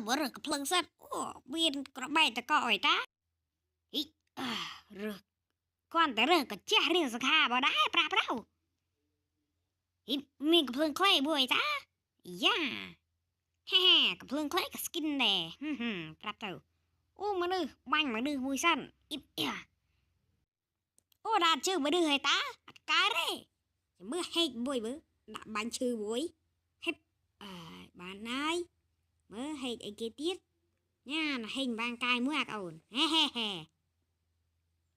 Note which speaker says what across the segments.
Speaker 1: บ่រើកំភ្លឹងសិតអូមានក្របែកតកអុយតាអ៊ីរើគាត់តែរើកញ្ចះរៀងសង្ខាបើដែរប្រាប្រៅអ៊ីមានកំភ្លឹងខ្លីមួយតាយ៉ាហេកំភ្លឹងខ្លីក៏ស្គីនដែរប្រាប់ទៅអូមនុស្សបាញ់មនុស្សមួយសិនអ៊ីអូដាក់ជើងមនុស្សហើយតាអត់កើតទេមើលហេកមួយមើលដាក់បាញ់ឈឺមួយហេបបានហើយមើលហេកអីគេទៀតញ៉ាហេងបាងកាយមួយអាកអូនហេ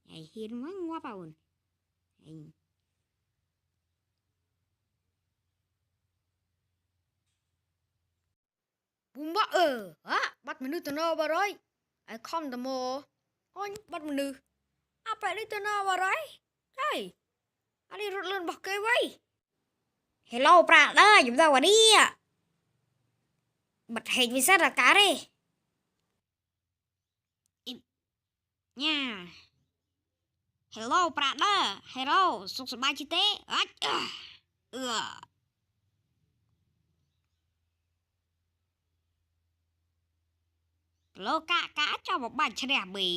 Speaker 1: ហើយហ៊ានមកងាប់អូនហេងពុំបាបាត់មនុស្សទៅណបារយឲ្យខំតមអូនបាត់មនុស្សអាបែរនេះទៅណបារយហើយអានេះរត់លឿនរបស់គេវ៉ៃ Hello ប្រាក់ដែរខ្ញុំទៅអានេះបាត់ហេងវិសិតអាកាទេញ៉ា Hello ប្រាក់ដែរ Hello សុខសប្បាយជីទេអត់លោកកាចាំមកបាច់ឈ្នះប៊ី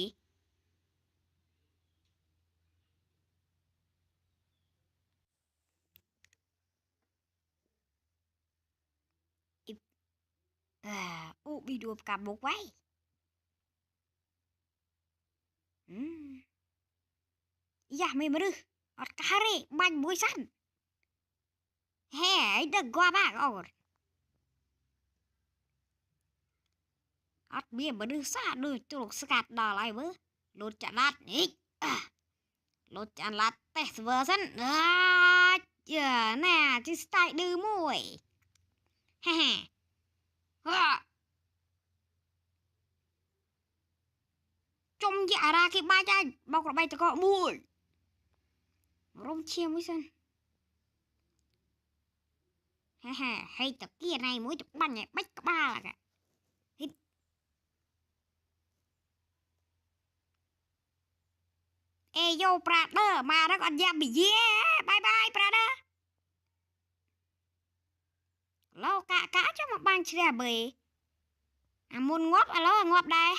Speaker 1: អូប៊ីដួបកាបុកໄว้យ៉ាមេមនុស្សអត់កាទេបាញ់មួយសិនហេអីដឹកគាប់ហ่าអូនអត់មានមនុស្សសាដូចទូកស្កាត់ដល់ហើយមើលលោតចាឡាត់នេះលោតចាឡាត់តេសវើសិនយ៉ាណែទីស្ទាយឌឺមួយហេចុំយ៉ារ៉ាគេបាច់ហើយបោករបៃតកមួយរំឈាមមួយសិនហេតកៀណៃមួយទៅបាញ់ឲ្យបាច់ក្បាលហ៎អេយោប្រាដឺមកដល់អត់យ៉ាប៊ីយេបាយប្រាដឺលោកកាចាំមកបាញ់ជ្រះបេអាមុនងាប់ឥឡូវងាប់ដែរ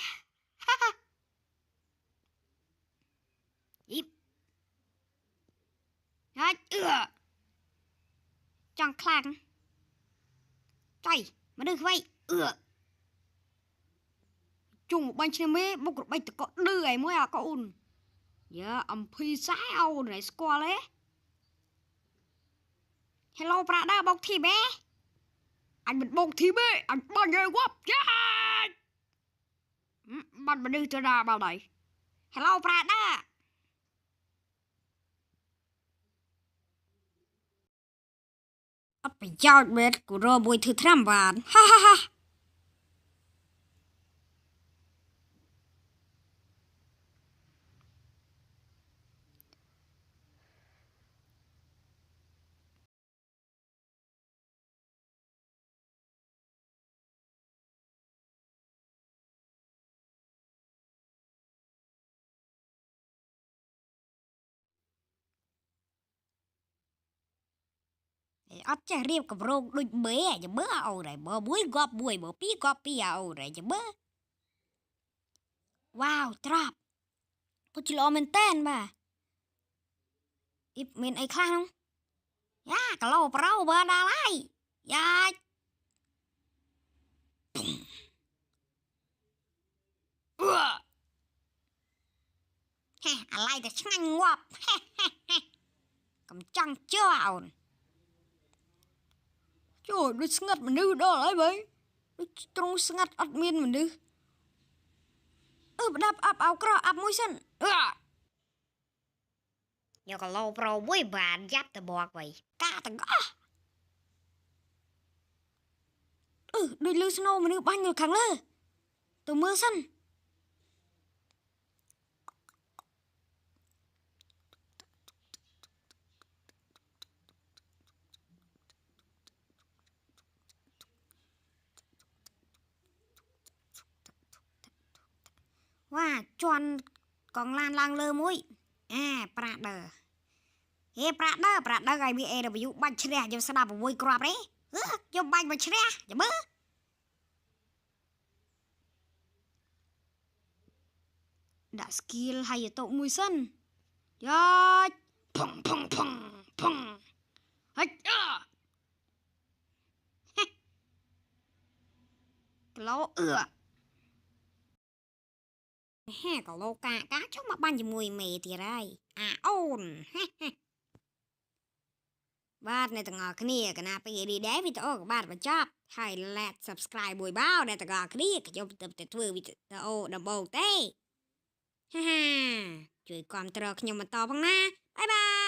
Speaker 1: អ៊ីហើយចង់ខ្លាំងចៃមនុស្សໄວជុំបាញ់ឈ្នះមេបុករបៃតកឌឺឯមួយអាកូនយ៉ាអំភីសាយអូនឯស្គាល់ទេ Hello ប្រាដាបោកធីបេអញមិនបោកធីបេអញបាញ់ឲ្យងាប់ចាបាត់មនុស្សទៅណាបាត់ហើយ Hello ប្រាដាអត់ប្រយោជន៍មែនគូរមួយធ្វើត្រាំបានអត់ចេះរៀបកម្រងដូចមេចាំមើលអូនហើយមើលមួយងាប់មួយមើលពីរងាប់ពីរអូនហើយចាំមើលវ៉ាវត្រាប់ពុជល្អមែនតែនបាទអ៊ីមានអីខ្លះហ្នឹងយ៉ាគីឡូប្រោបើដល់ហើយយ៉ាអាឡៃតែឆ្ងាញ់ងាប់កំចង់ជឿអូនជួយដូចស្ងាត់មនុស្សដល់ហើយបើដូចត្រង់ស្ងាត់អត់មានមនុស្សផ្ដាប់អាប់អោក្រអាប់មួយសិនយកគីឡូប្រូមួយបានយ៉ាប់តបកໄວកាទាំងអស់ដូចលឺស្នូមនុស្សបាញ់នៅខាងលើទៅមើលសិនវ៉ាជន់កងឡានឡើងលើមួយប្រាដឺហេប្រាដឺឲ្យ BAW បាច់ឈ្នះខ្ញុំស្ដាប់6គ្រាប់ទេខ្ញុំបាច់មកឈ្នះចាំមើល ដាក់ skill ហើយទៅមួយសិនយ៉ាច់ផងផងផងផងហិចក្លោហេក្លោកាចុះមកបាញ់ជាមួយមេទៀតហើយអាអូនបាទអ្នកទាំងអស់គ្នាកណាពេលនេះដែរវីដេអូក៏បានបញ្ចប់ហើយ let subscribe មួយបោអ្នកទាំងអស់គ្នាខ្ញុំទៅធ្វើវីដេអូដំបូងទេជួយគាំទ្រខ្ញុំបន្តផងណាបាយបាយ